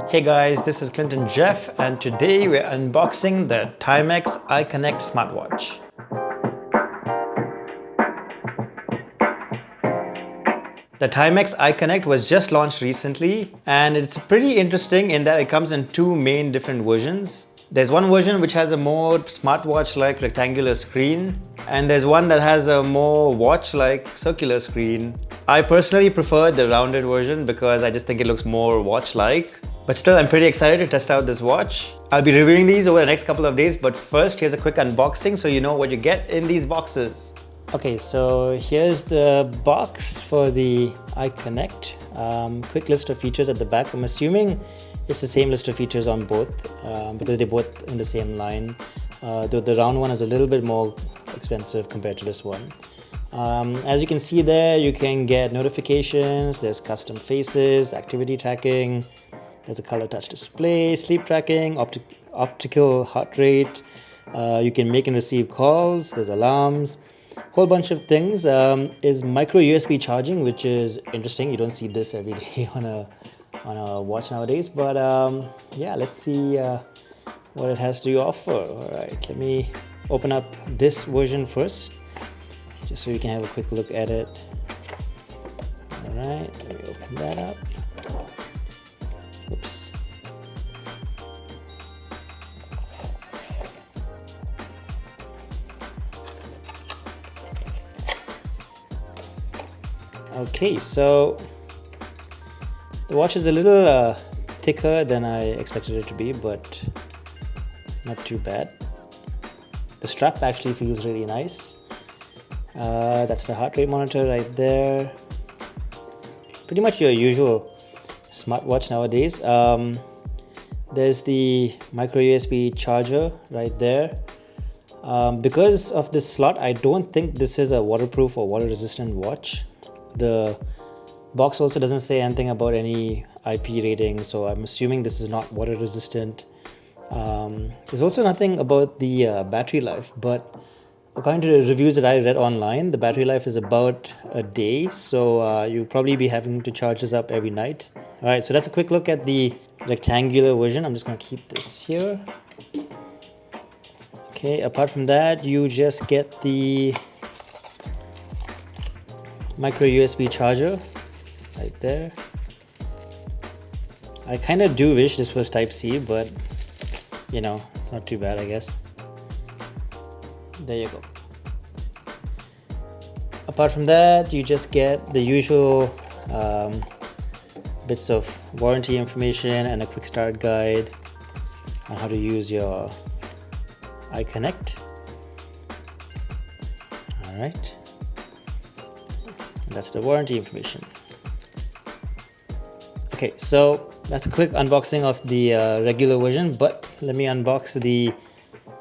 Hey guys, this is Clinton Jeff, and today we're unboxing the TIMEX iConnect smartwatch. The TIMEX iConnect was just launched recently, and it's pretty interesting in that it comes in two main different versions. There's one version which has a more smartwatch-like rectangular screen, and there's one that has a more watch-like circular screen. I personally prefer the rounded version because I just think it looks more watch-like. But still, I'm pretty excited to test out this watch. I'll be reviewing these over the next couple of days, but first, here's a quick unboxing so you know what you get in these boxes. Okay, so here's the box for the iConnect. Quick list of features at the back. I'm assuming it's the same list of features on both because they're both in the same line. Though the round one is a little bit more expensive compared to this one. As you can see there, you can get notifications, there's custom faces, activity tracking, there's a color touch display, sleep tracking, optical heart rate, you can make and receive calls, there's alarms, whole bunch of things. Is micro USB charging, which is interesting. You don't see this every day on a watch nowadays, but yeah, let's see what it has to offer. All right, let me open up this version first, just so you can have a quick look at it. All right, let me open that up. Oops. Okay, so the watch is a little thicker than I expected it to be, but not too bad. The strap actually feels really nice. That's the heart rate monitor right there. Pretty much your usual smartwatch nowadays. There's the micro USB charger right there. Because of this slot, I don't think this is a waterproof or water resistant watch. The box also doesn't say anything about any IP rating, so I'm assuming this is not water resistant. There's also nothing about the battery life, but according to the reviews that I read online, the battery life is about a day, so you'll probably be having to charge this up every night. All right, so that's a quick look at the rectangular version. I'm just going to keep this here. Okay, apart from that, you just get the micro USB charger right there. I kind of do wish this was Type-C, but you know, it's not too bad, I guess. There you go. Apart from that, you just get the usual bits of warranty information and a quick start guide on how to use your iConnect. All right, that's the warranty information. Okay, so that's a quick unboxing of the regular version, but let me unbox the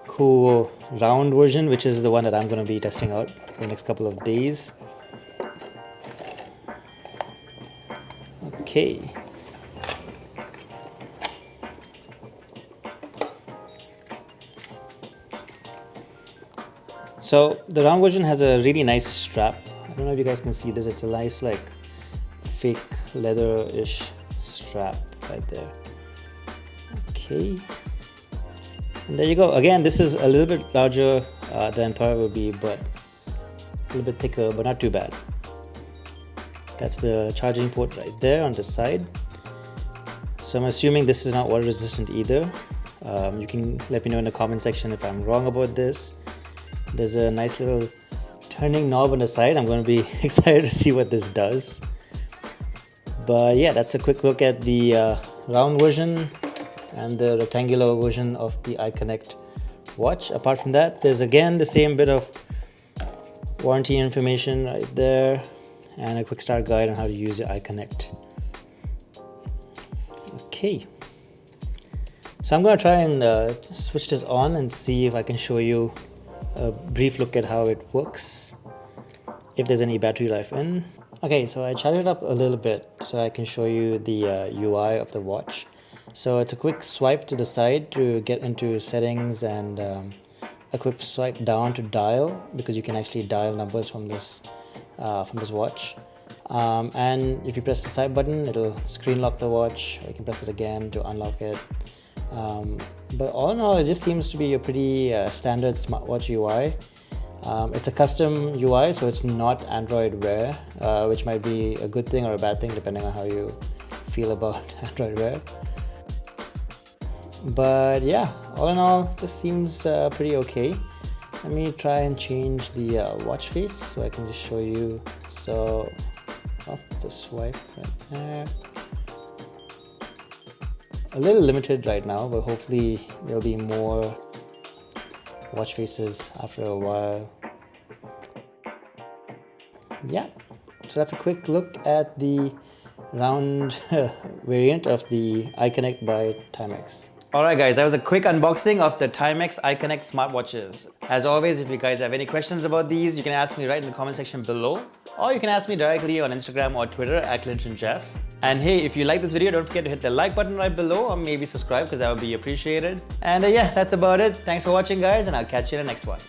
cool round version, which is the one that I'm going to be testing out for the next couple of days. Okay. So the round version has a really nice strap. I don't know if you guys can see this. It's a nice like fake leather-ish strap right there. Okay. And there you go. Again, this is a little bit larger than I thought it would be, but a little bit thicker, but not too bad. That's the charging port right there on the side. So I'm assuming this is not water resistant either. You can let me know in the comment section if I'm wrong about this. There's a nice little turning knob on the side. I'm going to be excited to see what this does. But yeah, that's a quick look at the round version and the rectangular version of the iConnect watch. Apart from that, there's again the same bit of warranty information right there and a quick start guide on how to use your iConnect. Okay, so I'm going to try and switch this on and see if I can show you a brief look at how it works, if there's any battery life in. Okay, so I charged it up a little bit so I can show you the UI of the watch. So it's a quick swipe to the side to get into settings, and a quick swipe down to dial, because you can actually dial numbers from this watch. And if you press the side button, it'll screen lock the watch, or you can press it again to unlock it. But all in all, it just seems to be a pretty standard smartwatch UI. It's a custom UI, so it's not Android Wear, which might be a good thing or a bad thing depending on how you feel about Android Wear. But yeah, all in all, this seems pretty okay. Let me try and change the watch face so I can just show you. So, oh, it's a swipe right there. A little limited right now, but hopefully there'll be more watch faces after a while. Yeah, so that's a quick look at the round variant of the iConnect by TIMEX. Alright guys, that was a quick unboxing of the TIMEX iConnect smartwatches. As always, if you guys have any questions about these, you can ask me right in the comment section below, or you can ask me directly on Instagram or Twitter at ClintonJeff. And hey, if you like this video, don't forget to hit the like button right below, or maybe subscribe because that would be appreciated. And yeah, that's about it. Thanks for watching guys, and I'll catch you in the next one.